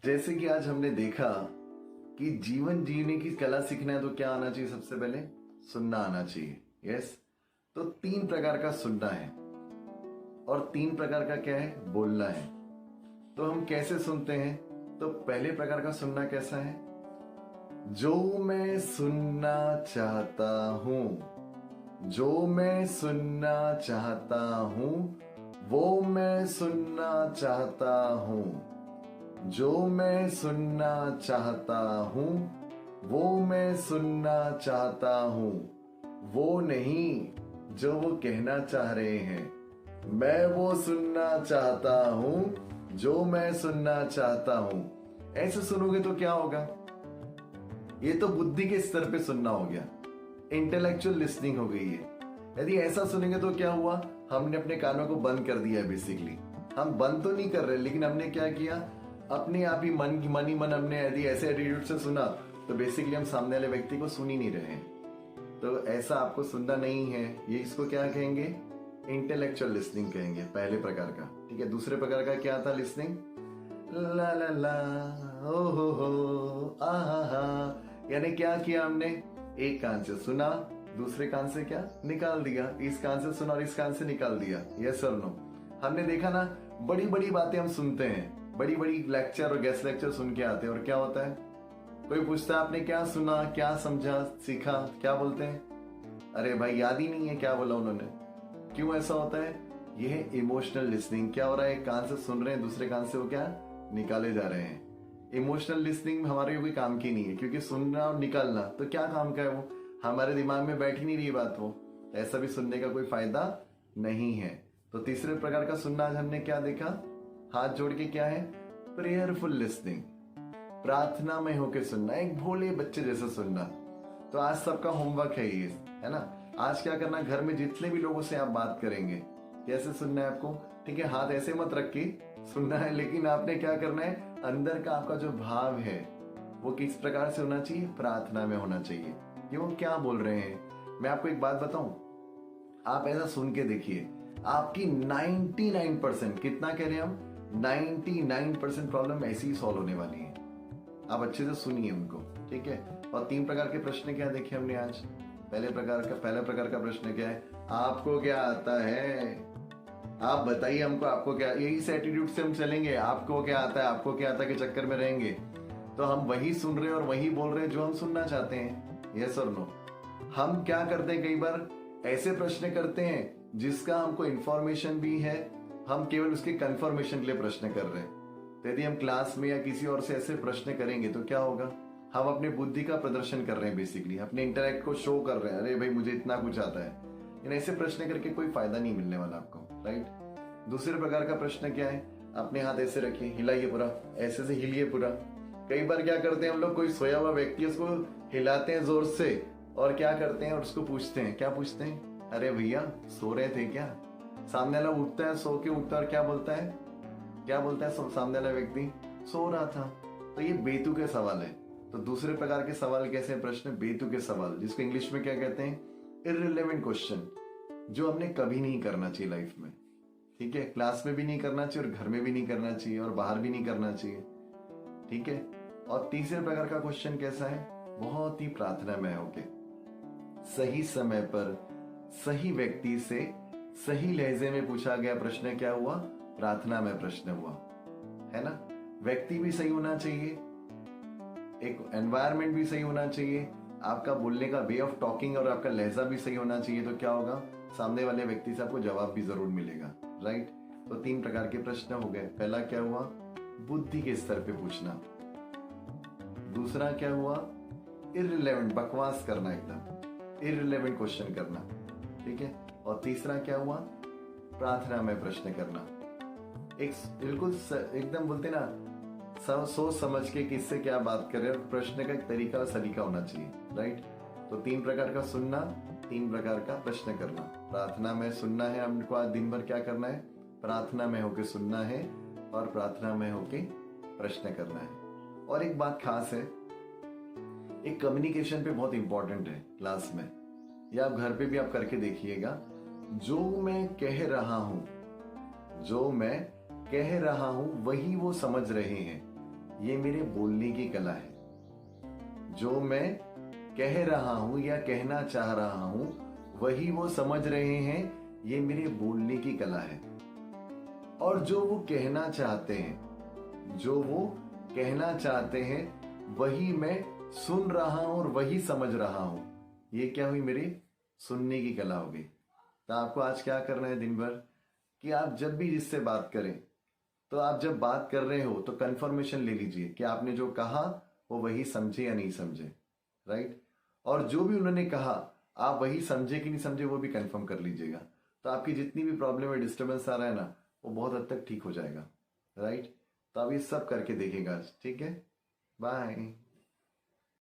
जैसे कि आज हमने देखा कि जीवन जीने की कला सीखना है तो क्या आना चाहिए? सबसे पहले सुनना आना चाहिए। यस। तो 3 प्रकार का सुनना है और 3 प्रकार का क्या है? बोलना है। तो हम कैसे सुनते हैं? तो पहले प्रकार का सुनना कैसा है? जो मैं सुनना चाहता हूं, जो मैं सुनना चाहता हूं, वो मैं सुनना चाहता हूं। जो मैं सुनना चाहता हूं, वो मैं सुनना चाहता हूं। वो नहीं जो वो कहना चाह रहे हैं, मैं वो सुनना चाहता हूं जो मैं सुनना चाहता हूं। ऐसे सुनोगे तो क्या होगा? ये तो बुद्धि के स्तर पे सुनना हो गया, इंटेलेक्चुअल लिसनिंग हो गई है। यदि ऐसा सुनेंगे तो क्या हुआ? हमने अपने कानों को बंद कर दिया। बेसिकली हम बंद तो नहीं कर रहे, लेकिन हमने क्या किया? अपने आप ही मन ही मन हमने यदि ऐसे एटीट्यूड से सुना तो बेसिकली हम सामने वाले व्यक्ति को सुन ही नहीं रहे हैं। तो ऐसा आपको सुनना नहीं है। ये इसको क्या कहेंगे? इंटेलेक्चुअल लिसनिंग कहेंगे, पहले प्रकार का। ठीक है। दूसरे प्रकार का क्या था लिसनिंग? ला ला ला, ओ हो, आ हा। यानी क्या किया हमने? एक कान से सुना, दूसरे कान से क्या निकाल दिया। इस कान से सुना और इस कान से निकाल दिया। यस और नो? हमने देखा ना, बड़ी बड़ी बातें हम सुनते हैं, बड़ी बड़ी लेक्चर और गेस्ट लेक्चर सुन के आते हैं, और क्या होता है? कोई पूछता है आपने क्या सुना, क्या समझा, सीखा? क्या बोलते हैं? अरे भाई याद ही नहीं है क्या बोला उन्होंने। क्यों ऐसा होता है? यह है इमोशनल लिसनिंग। क्या हो रहा है? एक कान से सुन रहे हैं, दूसरे कान से वो क्या निकाले जा रहे हैं। इमोशनल लिसनिंग हमारे कोई काम की नहीं है, क्योंकि सुनना और निकालना तो क्या काम का है? वो हमारे दिमाग में बैठ ही नहीं रही बात। वो ऐसा भी सुनने का कोई फायदा नहीं है। तो तीसरे प्रकार का सुनना आज हमने क्या देखा? हाथ जोड़ के क्या है? प्रेयरफुल लिसनिंग, प्रार्थना में होके सुनना, एक भोले बच्चे जैसा सुनना। तो आज सबका होमवर्क है ये, है ना? आज क्या करना? घर में जितने भी लोगों से आप बात करेंगे, कैसे सुनना है आपको? ठीक है, हाथ ऐसे मत रख के सुनना है, लेकिन आपने क्या करना है? अंदर का आपका जो भाव है वो किस प्रकार से होना चाहिए? प्रार्थना में होना चाहिए। क्यों? क्या बोल रहे हैं? मैं आपको एक बात बताऊं, आप ऐसा सुन के देखिए, आपकी 99% कितना कह रहे हैं हम? 99% प्रॉब्लम ऐसी ही सॉल्व होने वाली है। आप अच्छे से सुनिए उनको। ठीक है। और 3 प्रकार के प्रश्न क्या देखे हमने आज? पहला प्रकार का प्रश्न क्या है? आपको क्या आता है? आप बताइए हमको, आपको क्या? यही से एटीट्यूड से हम चलेंगे, आपको क्या आता है, आपको क्या आता है के चक्कर में रहेंगे तो हम वही सुन रहे हैं और वही बोल रहे हैं जो हम सुनना चाहते हैं। यस और नो? हम क्या करते हैं? कई बार ऐसे प्रश्न करते हैं जिसका हमको इंफॉर्मेशन भी है, हम केवल उसके कंफर्मेशन के लिए प्रश्न कर रहे हैं। तो यदि हम क्लास में या किसी और से ऐसे प्रश्न करेंगे तो क्या होगा? हम अपने बुद्धि का प्रदर्शन कर रहे हैं, बेसिकली अपने इंटेलेक्ट को शो कर रहे हैं। अरे भाई मुझे इतना कुछ आता है। इन ऐसे प्रश्न करके कोई फायदा नहीं मिलने वाला आपको। राइट। दूसरे प्रकार का प्रश्न क्या है? अपने हाथ ऐसे रखिए, हिलाइए पूरा, ऐसे से हिलिए पूरा। कई बार क्या करते हैं हम लोग, कोई सोया हुआ व्यक्ति उसको हिलाते हैं जोर से, और क्या करते हैं? और उसको पूछते हैं, क्या पूछते हैं? अरे भैया सो रहे थे क्या? सामने वाला उठता है, सो के उठता है, और क्या बोलता है? क्या बोलता है सामने वाला व्यक्ति? सो रहा था। तो ये बेतुके सवाल है। तो दूसरे प्रकार के सवाल कैसे? प्रश्न बेतुके सवाल, जिसको इंग्लिश में क्या कहते हैं? इररिलेवेंट क्वेश्चन, जो हमने कभी नहीं करना चाहिए लाइफ में। ठीक है। क्लास में भी नहीं करना चाहिए, और घर में भी नहीं करना चाहिए, और बाहर भी नहीं करना चाहिए। ठीक है। और तीसरे प्रकार का क्वेश्चन कैसा है? बहुत ही प्रार्थना में होके सही समय पर सही व्यक्ति से सही लहजे में पूछा गया प्रश्न क्या हुआ? प्रार्थना में प्रश्न हुआ, है ना? व्यक्ति भी सही होना चाहिए, एक एनवायरनमेंट भी सही होना चाहिए, आपका बोलने का वे ऑफ टॉकिंग और आपका लहजा भी सही होना चाहिए। तो क्या होगा? सामने वाले व्यक्ति से आपको जवाब भी जरूर मिलेगा। राइट। तो 3 प्रकार के प्रश्न हो गए। पहला क्या हुआ? बुद्धि के स्तर पे पूछना। दूसरा क्या हुआ? इररिलेवेंट, बकवास करना, एकदम इररिलेवेंट क्वेश्चन करना। ठीक है। और तीसरा क्या हुआ? प्रार्थना में प्रश्न करना। एक बिल्कुल एकदम बोलते ना, सोच समझ के किससे क्या बात कर रहे हैं, प्रश्न का एक तरीका और सलीका होना चाहिए। राइट। तो 3 प्रकार का सुनना, 3 प्रकार का प्रश्न करना। प्रार्थना में सुनना है हमको, आज दिन भर क्या करना है? प्रार्थना में होके सुनना है और प्रार्थना में होके प्रश्न करना है। और एक बात खास है, एक कम्युनिकेशन पे बहुत इंपॉर्टेंट है क्लास में, या आप घर पे भी आप करके देखिएगा। जो मैं कह रहा हूं, जो मैं कह रहा हूं वही वो समझ रहे हैं, ये मेरे बोलने की कला है। जो मैं कह रहा हूं या कहना चाह रहा हूं वही वो समझ रहे हैं, ये मेरे बोलने की कला है। और जो वो कहना चाहते हैं, जो वो कहना चाहते हैं वही मैं सुन रहा हूं और वही समझ रहा हूं, ये क्या हुई? मेरी सुनने की कला हो गई। तो आपको आज क्या करना है दिन भर कि आप जब भी जिससे बात करें तो आप जब बात कर रहे हो तो कंफर्मेशन ले लीजिए कि आपने जो कहा वो वही समझे या नहीं समझे, राइट? और जो भी उन्होंने कहा आप वही समझे कि नहीं समझे वो भी कंफर्म कर लीजिएगा। तो आपकी जितनी भी प्रॉब्लम है, डिस्टर्बेंस आ रहा है ना, वो बहुत हद तक ठीक हो जाएगा, राइट? तो आप ये सब करके देखिएगा आज, ठीक है? बाय।